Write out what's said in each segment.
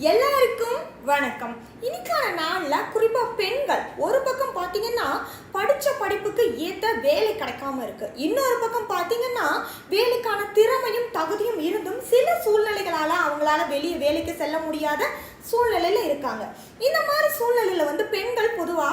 எல்லாருக்கும் வணக்கம். இன்னைக்கான நாள்ல குறிப்பா பெண்கள் ஒரு பக்கம் பாத்தீங்கன்னா படிச்ச படிப்புக்கு ஏத்த வேலை கிடைக்காம இருக்கு, இன்னொரு பக்கம் பாத்தீங்கன்னா வேலைக்கான திறமையும் தகுதியும் இருந்தும் சில சூழ்நிலைகளால அவங்களால வெளியே வேலைக்கு செல்ல முடியாத சூழ்நிலையில இருக்காங்க. இந்த மாதிரி சூழ்நிலையில பெண்கள் பொதுவா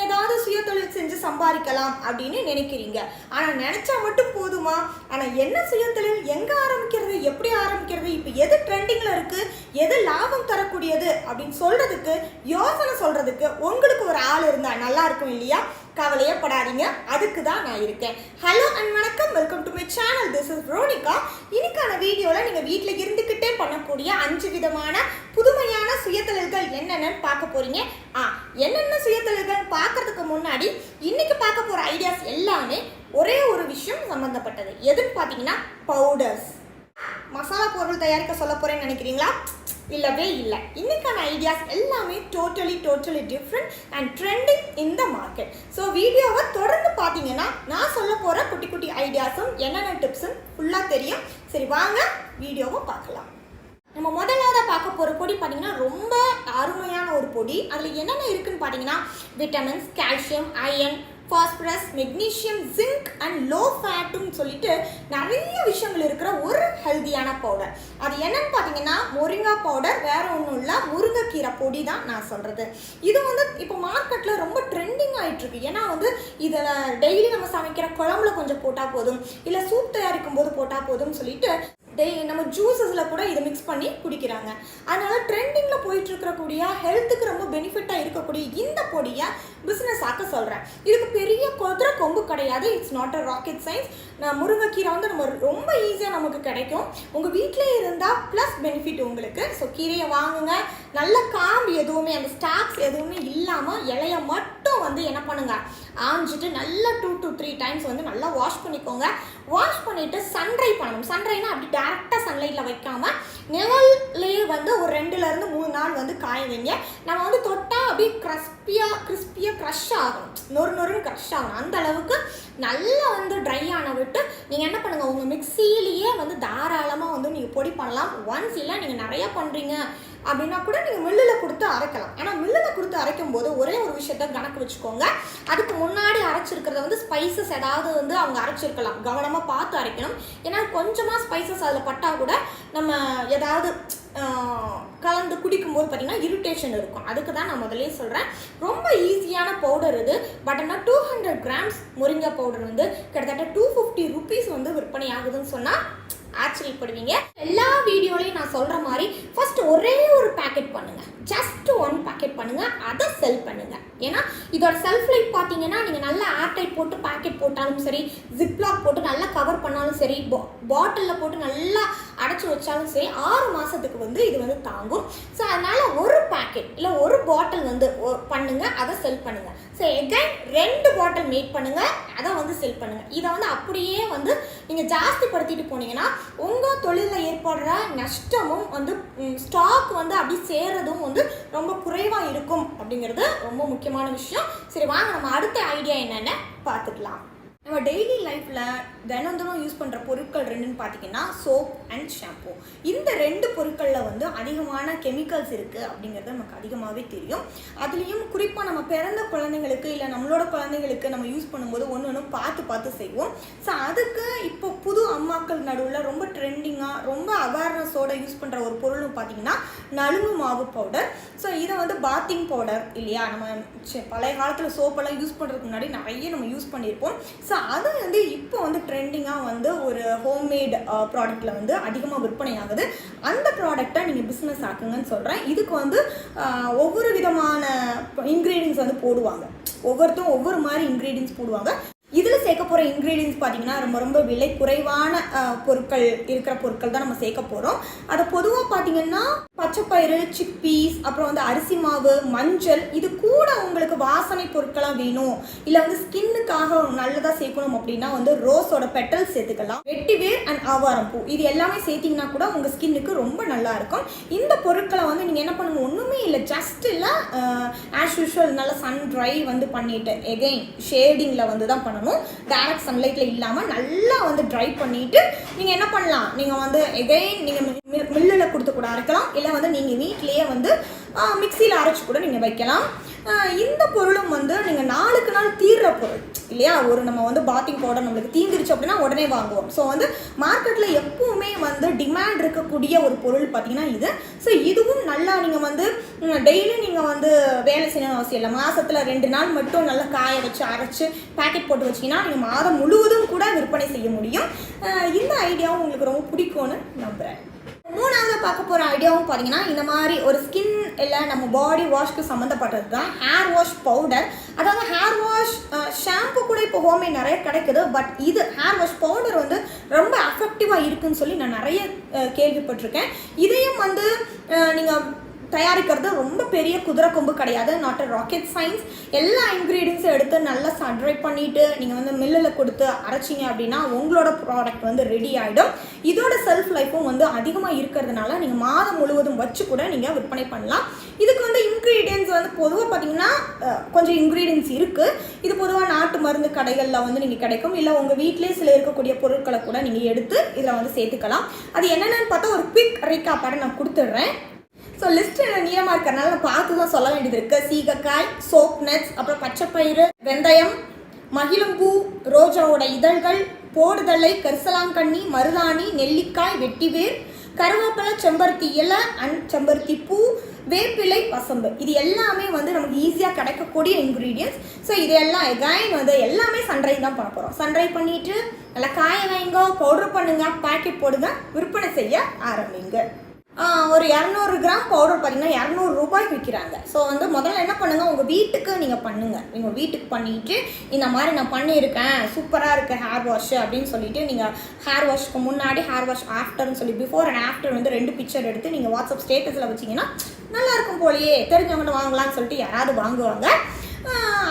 ஏதாவது சுயதொழில் செஞ்சு சம்பாதிக்கலாம் அப்படின்னு நினைக்கிறீங்க. ஆனா நினைச்சா மட்டும் போதுமா? ஆனா என்ன சுயதொழில், எங்க ஆரம்பிக்கிறது, எப்படி ஆரம்பிக்கிறது, இப்ப எது ட்ரெண்டிங்ல இருக்கு, எது லாபம் தரக்கூடியது அப்படின்னு சொல்றதுக்கு யோசனை சொல்றதுக்கு உங்களுக்கு ஒரு ஆள் இருந்தா நல்லா இருக்கும் இல்லையா? கவலையே படாதீங்க, அதுக்கு தான் நான் இருக்கேன். ஹலோ அண்ட் வணக்கம், welcome to my channel. This is Ronika. இன்னைக்கான வீடியோவில் நீங்கள் வீட்டில் இருந்துக்கிட்டே பண்ணக்கூடிய 5 விதமான புதுமையான சுயதொழில்கள் என்னென்னு பார்க்க போறீங்க. என்னென்ன சுயதொழில்கள் பார்க்கறதுக்கு முன்னாடி இன்னைக்கு பார்க்க போகிற ஐடியாஸ் எல்லாமே ஒரே ஒரு விஷயம் சம்மந்தப்பட்டது. எதுன்னு பார்த்தீங்கன்னா பவுடர்ஸ். மசாலா பொருள் தயாரிக்க சொல்ல போறேன்னு நினைக்கிறீங்களா? இல்லவே இல்லை. இன்னைக்கான ஐடியாஸ் எல்லாமே totally different and trending in the market. So வீடியோவை தொடர்ந்து பார்த்தீங்கன்னா நான் சொல்ல போகிற குட்டி குட்டி ஐடியாஸும் என்னென்ன டிப்ஸும் ஃபுல்லாக தெரியும். சரி, வாங்க வீடியோவை பார்க்கலாம். நம்ம முதலாவது பார்க்க போகிற பொடி பார்த்தீங்கன்னா ரொம்ப அருமையான ஒரு பொடி. அதில் என்னென்ன இருக்குன்னு பார்த்தீங்கன்னா vitamins, calcium, iron, phosphorus, magnesium, zinc and low ஃபேட்டுன்னு சொல்லிட்டு நிறைய விஷயங்கள் இருக்கிற ஒரு ஹெல்தியான பவுடர். அது என்னன்னு பார்த்தீங்கன்னா மொரிங்கா பவுடர். வேற ஒன்றும் இல்லை, முருங்கைக்கீரை பொடி தான் நான் சொல்கிறது. இது இப்போ மார்க்கெட்டில் ரொம்ப ட்ரெண்டிங் ஆகிட்டு இருக்கு. ஏன்னா இதில் டெய்லி நம்ம சமைக்கிற குழம்புல கொஞ்சம் போட்டால் போதும், இல்லை சூப் தயாரிக்கும் போது போட்டால் போதும்னு சொல்லிட்டு நம்ம ஜூஸஸில் கூட இதை மிக்ஸ் பண்ணி குடிக்கிறாங்க. அதனால ட்ரெண்டிங்கில் போயிட்டு இருக்கக்கூடிய ஹெல்த்துக்கு ரொம்ப பெனிஃபிட்டாக இருக்கக்கூடிய இந்த பொடியை பிஸ்னஸ் ஆக்க சொல்கிறேன். இதுக்கு பெரிய குதிரை கொம்பு கிடையாது. It's not a rocket science. முருங்கைக்கீரை நம்ம ரொம்ப ஈஸியாக நமக்கு கிடைக்கும். உங்கள் வீட்டிலே இருந்தால் ப்ளஸ் பெனிஃபிட் உங்களுக்கு. ஸோ கீரையை வாங்குங்க. நல்ல காம்பு எதுவுமே, அந்த ஸ்டாக்ஸ் எதுவுமே இல்லாமல் இலையை மட்டும் என்ன பண்ணுங்க, ஆஞ்சிட்டு நல்லா 2 to 3 டைம்ஸ் நல்லா வாஷ் பண்ணிக்கோங்க. வாஷ் பண்ணிவிட்டு சன்ட்ரை பண்ணணும். சன்ட்ரைனா அப்படி டேரெக்டாக சன்லைட்டில் வைக்காமல் நிழல்லையே ஒரு 2 to 3 நாள் காய வைங்க. நம்ம தொட்டால் அப்படியே கிறிஸ்பியாக க்ரஷ் ஆகணும், நொறுன்னு க்ரஷ் ஆகணும். அந்த அளவுக்கு நல்லா ட்ரை ஆன விட்டு நீங்கள் என்ன பண்ணுங்கள், உங்கள் மிக்சியிலேயே தாராளமாக நீங்கள் பொடி பண்ணலாம். ஒன்ஸ் இல்லை நீங்கள் நிறையா பண்ணுறீங்க அப்படின்னா கூட நீங்கள் மில்லில் கொடுத்து அரைக்கலாம். ஆனால் மில்லில் கொடுத்து அரைக்கும் போது ஒரே ஒரு விஷயத்த கணக்கு வச்சுக்கோங்க. அதுக்கு முன்னாடி அரைச்சிருக்கிறத ஸ்பைசஸ் ஏதாவது அவங்க அரைச்சிருக்கலாம். கவனமாக பார்த்து அரைக்கணும். ஏன்னா கொஞ்சமாக ஸ்பைசஸ் அதில் பட்டால் கூட நம்ம ஏதாவது கலந்து குடிக்கும்போது பார்த்தீங்கன்னா இரிட்டேஷன் இருக்கும். அதுக்கு தான் நான் முதலே சொல்கிறேன். ரொம்ப ஈஸியான பவுடர் இது. பட் ஆனால் 200 grams முருங்கை பவுடர் கிட்டத்தட்ட 250 rupees விற்பனை ஆகுதுன்னு சொன்னால் ஆச்சரியப்படுவீங்க. எல்லா வீடியோலையும் நான் சொல்கிற மாதிரி ஃபர்ஸ்ட் ஒரே ஒரு பேக்கெட் பண்ணுங்கள். ஜஸ்ட் 1 பேக்கெட் பண்ணுங்கள், அதை செல் பண்ணுங்கள். ஏன்னா இதோட செல்ஃப் லைஃப் பார்த்தீங்கன்னா நீங்கள் நல்லா ஏர்டைட் போட்டு பேக்கெட் போட்டாலும் சரி, ஜிப்லாக் போட்டு நல்லா கவர் பண்ணாலும் சரி, பாட்டிலில் போட்டு நல்லா அடைச்சி வச்சாலும் சரி 6 மாதத்துக்கு இது தாங்கும். ஸோ அதனால் ஒரு பேக்கெட் இல்லை ஒரு பாட்டில் பண்ணுங்கள், அதை செல் பண்ணுங்கள். ஸோ எகைன் 2 பாட்டில் மேக் பண்ணுங்கள், அதை செல் பண்ணுங்கள். இதை அப்படியே நீங்கள் ஜாஸ்திப்படுத்திட்டு போனீங்கன்னா உங்கள் தொழிலில் ஏற்படுற நஷ்டமும் ஸ்டாக் அப்படி சேர்றதும் ரொம்ப குறைவாக இருக்கும். அப்படிங்கிறது ரொம்ப முக்கியமான விஷயம். சரி, வாங்க நம்ம அடுத்த ஐடியா என்னென்னு பார்த்துக்கலாம். நம்ம டெய்லி லைஃப்பில் தினம் யூஸ் பண்ணுற பொருட்கள் 2ன்னு பார்த்தீங்கன்னா சோப் அண்ட் ஷாம்பூ. இந்த 2 பொருட்களில் அதிகமான கெமிக்கல்ஸ் இருக்குது அப்படிங்கிறது நமக்கு அதிகமாகவே தெரியும். அதுலேயும் குறிப்பாக நம்ம பிறந்த குழந்தைங்களுக்கு இல்லை நம்மளோட குழந்தைங்களுக்கு நம்ம யூஸ் பண்ணும்போது ஒன்று பார்த்து செய்வோம். ஸோ அதுக்கு இப்போ புது அம்மாக்கள் நடுவில் ரொம்ப ட்ரெண்டிங்காக ரொம்ப அவேர்னஸோடு யூஸ் பண்ணுற ஒரு பொருள்னு பார்த்தீங்கன்னா நலுங்கு மாவு பவுடர். ஸோ இதை பாத்திங் பவுடர் இல்லையா, நம்ம பழைய காலத்தில் சோப்பெல்லாம் யூஸ் பண்ணுறதுக்கு முன்னாடி நிறைய நம்ம யூஸ் பண்ணியிருப்போம். ஸோ அது இப்போ ட்ரெண்டிங்காக ஒரு ஹோம்மேட் ப்ராடக்டில் அதிகமாக விற்பனை ஆகுது. அந்த ப்ராடக்டை நீங்கள் பிஸ்னஸ் ஆக்குங்கன்னு சொல்கிறேன். இதுக்கு ஒவ்வொரு விதமான இன்க்ரீடியன்ஸ் போடுவாங்க. ஒவ்வொருத்தரும் ஒவ்வொரு மாதிரி இன்க்ரீடியன்ஸ் போடுவாங்க. இதில் சேர்க்க போகிற இன்க்ரீடியன்ஸ் பார்த்தீங்கன்னா ரொம்ப விலை குறைவான பொருட்கள் இருக்கிற பொருட்கள் தான் நம்ம சேர்க்க போகிறோம். அதை பொதுவாக பார்த்தீங்கன்னா பச்சைப்பயிறு, சிப்பீஸ், அப்புறம் அரிசி மாவு, மஞ்சள், இது கூட உங்களுக்கு வாசனை பொருட்களாக வேணும் இல்லை ஸ்கின்னுக்காக நல்லதாக சேர்க்கணும் அப்படின்னா ரோஸோட பெட்டல்ஸ் சேர்த்துக்கலாம். வெட்டிவேர் அண்ட் ஆவாரம் பூ, இது எல்லாமே சேர்த்திங்கன்னா கூட உங்கள் ஸ்கின்னுக்கு ரொம்ப நல்லா இருக்கும். இந்த பொருட்களை நீங்கள் என்ன பண்ணுங்க, ஒன்றுமே இல்லை, ஜஸ்ட் இல்லை ஆஸ் யூஷுவல் நல்லா சன் ட்ரை பண்ணிவிட்டு எகெயின் ஷேடிங்கில் தான் பண்ணணும். டைரக்ட் சன்லைட்டில் இல்லாமல் நல்லா ட்ரை பண்ணிவிட்டு நீங்கள் என்ன பண்ணலாம், நீங்கள் எகெயின் நீங்கள் மில்லில் கொடுத்து கூட அரைக்கலாம், இல்லை வந்து நீங்கள் வீட்டிலேயே வந்து மிக்சியில் அரைச்சி கூட நீங்கள் வைக்கலாம். இந்த பொருளும் வந்து நீங்கள் நாளுக்கு நாள் தீர்ற பொருள் இல்லையா. ஒரு நம்ம வந்து பாத்திங் பவுடர் நம்மளுக்கு தீந்துருச்சு அப்படின்னா உடனே வாங்குவோம். ஸோ வந்து மார்க்கெட்டில் எப்பவுமே வந்து டிமாண்ட் இருக்கக்கூடிய ஒரு பொருள் பார்த்தீங்கன்னா இது. ஸோ இதுவும் நல்லா நீங்கள் வந்து டெய்லி நீங்கள் வந்து வேலை செய்யணும்னு அவசியம் இல்லை. மாதத்தில் 2 நாள் மட்டும் நல்லா காய வச்சு அரைச்சி பேக்கெட் போட்டு வச்சிங்கன்னா நீங்கள் மாதம் முழுவதும் கூட விற்பனை செய்ய முடியும். இந்த ஐடியாவும் உங்களுக்கு ரொம்ப பிடிக்கும்னு நம்புகிறேன். மூணாவது பார்க்க போகிற ஐடியாவும் பார்த்தீங்கன்னா இந்த மாதிரி ஒரு ஸ்கின் இல்லை நம்ம பாடி வாஷ்க்கு சம்மந்தப்பட்டது தான் ஹேர் வாஷ் பவுடர். அதாவது ஹேர் வாஷ் ஷாம்பு கூட இப்போ ஹோம்மேட் நிறைய கிடைக்குது. பட் இது ஹேர் வாஷ் பவுடர் வந்து ரொம்ப எஃபெக்டிவாக இருக்குதுன்னு சொல்லி நான் நிறைய கேள்விப்பட்டிருக்கேன். இதையும் வந்து நீங்கள் தயாரிக்கிறது ரொம்ப பெரிய குதிரை கொம்பு கிடையாது, நாட் அ ராக்கெட் சயின்ஸ். எல்லா இன்க்ரீடியன்ஸும் எடுத்து நல்லா சன்ட்ரை பண்ணிவிட்டு நீங்கள் வந்து மில்லில் கொடுத்து அரைச்சிங்க அப்படின்னா உங்களோட ப்ராடக்ட் வந்து ரெடி ஆகிடும். இதோட செல்ஃப் லைஃப்பும் வந்து அதிகமாக இருக்கிறதுனால நீங்கள் மாதம் முழுவதும் வச்சு கூட நீங்கள் விற்பனை பண்ணலாம். இதுக்கு வந்து இன்க்ரீடியன்ஸ் வந்து பொதுவாக பார்த்தீங்கன்னா கொஞ்சம் இன்க்ரீடியன்ஸ் இருக்குது. இது பொதுவாக நாட்டு மருந்து கடைகளில் வந்து நீங்கள் கிடைக்கும், இல்லை உங்கள் வீட்டிலே சில இருக்கக்கூடிய பொருட்களை கூட நீங்கள் எடுத்து இதில் வந்து சேர்த்துக்கலாம். அது என்னென்னு பார்த்தா ஒரு குவிக் ரீகாப்பாக நான் கொடுத்துட்றேன். ஸோ லிஸ்ட்டு நீளமாக இருக்கிறனால நான் பார்த்து தான் சொல்ல வேண்டியது இருக்குது. சீகக்காய், சோப் நட்ஸ், அப்புறம் பச்சைப்பயிறு, வெந்தயம், மகிழம்பூ, ரோஜாவோட இதழ்கள், போடுதலை, கரிசலாங்கண்ணி, மருதாணி, நெல்லிக்காய், வெட்டிவேர், கருவேப்பிலை, செம்பருத்தி இலை அண்ட் செம்பருத்தி பூ, வேப்பிலை, வசம்பு. இது எல்லாமே வந்து நமக்கு ஈஸியாக கிடைக்கக்கூடிய இன்க்ரீடியன்ஸ். ஸோ இது எல்லாம் எகைன் வந்து எல்லாமே சன்ட்ரை தான் பண்ண போகிறோம். சன்ட்ரை பண்ணிவிட்டு நல்லா காய வைங்க, பவுடர் பண்ணுங்க, பேக்கெட் போடுங்க, விற்பனை செய்ய ஆரம்பிங்க. ஒரு 200 கிராம் பவுடர் பார்த்தீங்கன்னா 200 ரூபாய்க்கு விற்கிறாங்க. ஸோ வந்து முதல்ல என்ன பண்ணுங்கள், உங்கள் வீட்டுக்கு நீங்கள் பண்ணுங்கள். நீங்கள் வீட்டுக்கு பண்ணிவிட்டு இந்த மாதிரி நான் பண்ணியிருக்கேன், சூப்பராக இருக்குது ஹேர் வாஷ் அப்படின்னு சொல்லிட்டு நீங்கள் ஹேர் வாஷ்க்கு முன்னாடி ஹேர் வாஷ் ஆஃப்டர்னு சொல்லி பிஃபோர் அண்ட் ஆஃப்டர் வந்து 2 பிக்சர் எடுத்து நீங்கள் வாட்ஸ்அப் ஸ்டேட்டஸில் வச்சிங்கன்னா நல்லாயிருக்கும் போலையே, தெரிஞ்சவங்கள்ட்ட வாங்கலாம்னு சொல்லிட்டு யாராவது வாங்குவாங்க.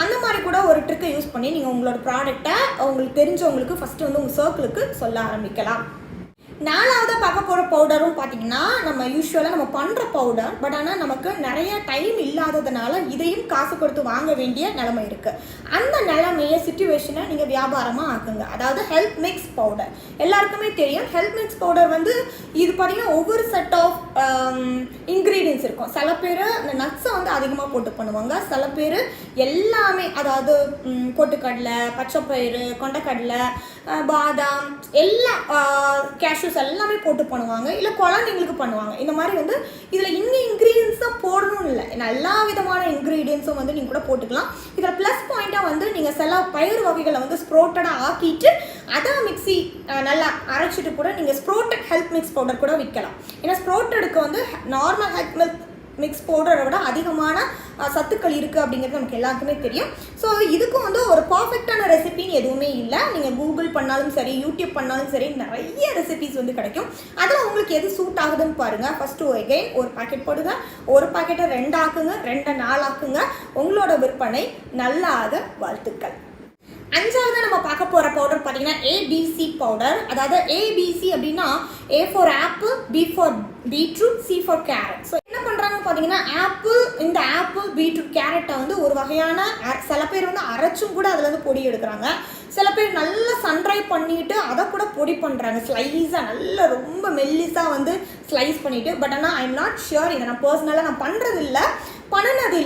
அந்த மாதிரி கூட ஒரு ட்ரிக்கை யூஸ் பண்ணி நீங்கள் உங்களோட ப்ராடக்டை உங்களுக்கு தெரிஞ்சவங்களுக்கு ஃபஸ்ட்டு வந்து உங்கள் சர்க்கிளுக்கு சொல்ல ஆரம்பிக்கலாம். நாலாவதாக பார்க்க போகிற பவுடரும் பார்த்தீங்கன்னா நம்ம யூஸ்வலாக நம்ம பண்ணுற பவுடர். பட் ஆனால் நமக்கு நிறைய டைம் இல்லாததுனால இதையும் காசு கொடுத்து வாங்க வேண்டிய நிலைமை இருக்குது. அந்த நிலைமையை சிச்சுவேஷனை நீங்கள் வியாபாரமாக ஆக்குங்க. அதாவது ஹெல்த் மிக்ஸ் பவுடர் எல்லாருக்குமே தெரியும். ஹெல்த் மிக்ஸ் பவுடர் வந்து இது பார்த்தீங்கன்னா ஒவ்வொரு செட் ஆஃப் இன்க்ரீடியன்ஸ் இருக்கும். சில பேர் இந்த நட்ஸை வந்து அதிகமாக போட்டு பண்ணுவாங்க, சில பேர் எல்லாமே அதாவது பொட்டுக்கடலை, பச்சைப்பயிறு, கொண்டைக்கடலை, பாதாம் எல்லாம் கேஷ்யூஸ் எல்லாமே போட்டு பண்ணுவாங்க, இல்லை குழந்தைங்களுக்கு பண்ணுவாங்க. இந்த மாதிரி வந்து இதில் இன்க்ரீடியன்ஸ் தான் போடணும்னு இல்லை, எல்லா விதமான இன்க்ரீடியன்ஸும் வந்து நீங்கள் கூட போட்டுக்கலாம். இதில் ப்ளஸ் பாயிண்ட்டாக வந்து நீங்கள் சில பயிர் வகைகளை வந்து ஸ்ப்ரோட்டடாக ஆக்கிட்டு அதை மிக்ஸி நல்லா அரைச்சிட்டு கூட நீங்கள் ஸ்ப்ரோட்டட் ஹெல்த் மிக்ஸ் பவுடர் கூட விற்கலாம். ஏன்னா ஸ்ப்ரோட்டடுக்கு வந்து நார்மல் ஹெல்த் மிக்ஸ் பவுடரை விட அதிகமான சத்துக்கள் இருக்குது அப்படிங்கிறது நமக்கு எல்லாருக்குமே தெரியும். ஸோ இதுக்கும் வந்து ஒரு பர்ஃபெக்டான ரெசிபின்னு எதுவுமே இல்லை. நீங்கள் கூகுள் பண்ணாலும் சரி, யூடியூப் பண்ணாலும் சரி, நிறைய ரெசிபிஸ் வந்து கிடைக்கும். அதில் உங்களுக்கு எது சூட் ஆகுதுன்னு பாருங்கள். ஃபஸ்ட்டு எகைன் ஒரு பாக்கெட் போடுங்க, ஒரு பாக்கெட்டை 2 ஆக்குங்க, 2 4 ஆக்குங்க. உங்களோட விற்பனை நல்லாக வாழ்த்துக்கள். 5வது நம்ம பார்க்க போகிற பவுடர் பார்த்தீங்கன்னா ABC பவுடர். அதாவது ABC அப்படின்னா A for apple, B for beetroot, C for carrot. So என்ன பண்ணுறாங்கன்னு பார்த்தீங்கன்னா இந்த ஆப்பிள் பீட்ரூட் கேரட்டை வந்து ஒரு வகையான சில பேர் வந்து அரைச்சும் கூட அதில் வந்து பொடி எடுக்கிறாங்க. சில பேர் நல்லா சன்ட்ரை பண்ணிவிட்டு அதை கூட பொடி பண்ணுறாங்க, ஸ்லைஸாக நல்லா ரொம்ப மெல்லிஸாக வந்து ஸ்லைஸ் பண்ணிவிட்டு. பட் ஆனால் ஐ எம் நாட் ஷியோர், இதை நான் பர்சனலாக நான் பண்ணினது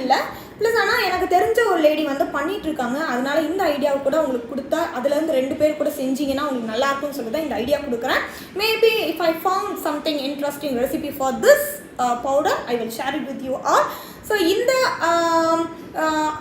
இல்லை. ப்ளஸ் ஆனால் எனக்கு தெரிஞ்ச ஒரு லேடி வந்து பண்ணிகிட்ருக்காங்க. அதனால இந்த ஐடியாவை கூட உங்களுக்கு கொடுத்தா அதுலேருந்து 2 பேர் கூட செஞ்சிங்கன்னா உங்களுக்கு நல்லாயிருக்கும்னு சொல்லி தான் இந்த ஐடியா கொடுக்குறேன். Maybe if I found something interesting recipe for this powder I will share it with you all. So இந்த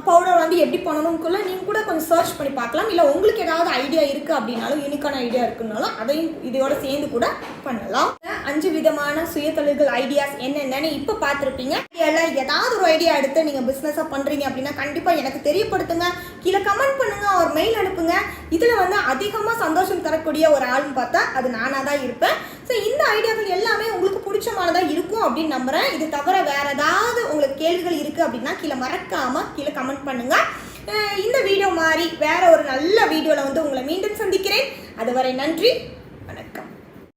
பவுடர் வந்து எப்படி பண்ணணும்க்குள்ள நீங்கள் கூட கொஞ்சம் சர்ச் பண்ணி பார்க்கலாம். இல்லை உங்களுக்கு ஏதாவது ஐடியா இருக்குது அப்படின்னாலும், யூனிக்கான ஐடியா இருக்குன்னாலும் அதையும் இதோட சேர்ந்து கூட பண்ணலாம். 5 விதமான சுயதொழில்கள் ஐடியாஸ் என்னென்னு இப்போ பார்த்துருப்பீங்க. ஐடியாவில் ஏதாவது ஒரு ஐடியா எடுத்து நீங்கள் பிஸ்னஸாக பண்ணுறீங்க அப்படின்னா கண்டிப்பாக எனக்கு தெரியப்படுத்துங்க, கீழே கமெண்ட் பண்ணுங்கள், ஒரு மெயில் அனுப்புங்க. இதில் வந்து அதிகமாக சந்தோஷம் தரக்கூடிய ஒரு ஆள்னு பார்த்தா அது நானாக தான் இருப்பேன். ஸோ இந்த ஐடியாக்கள் எல்லாமே உங்களுக்கு பிடிச்சமானதாக இருக்கும் அப்படின்னு நம்புகிறேன். இது தவிர வேறு ஏதாவது உங்களுக்கு கேள்விகள் இருக்குது அப்படின்னா கீழே கமெண்ட் பண்ணுங்கள். இந்த வீடியோ மாதிரி வேறு ஒரு நல்ல வீடியோவில் வந்து உங்களை மீண்டும் சந்திக்கிறேன். அதுவரை நன்றி.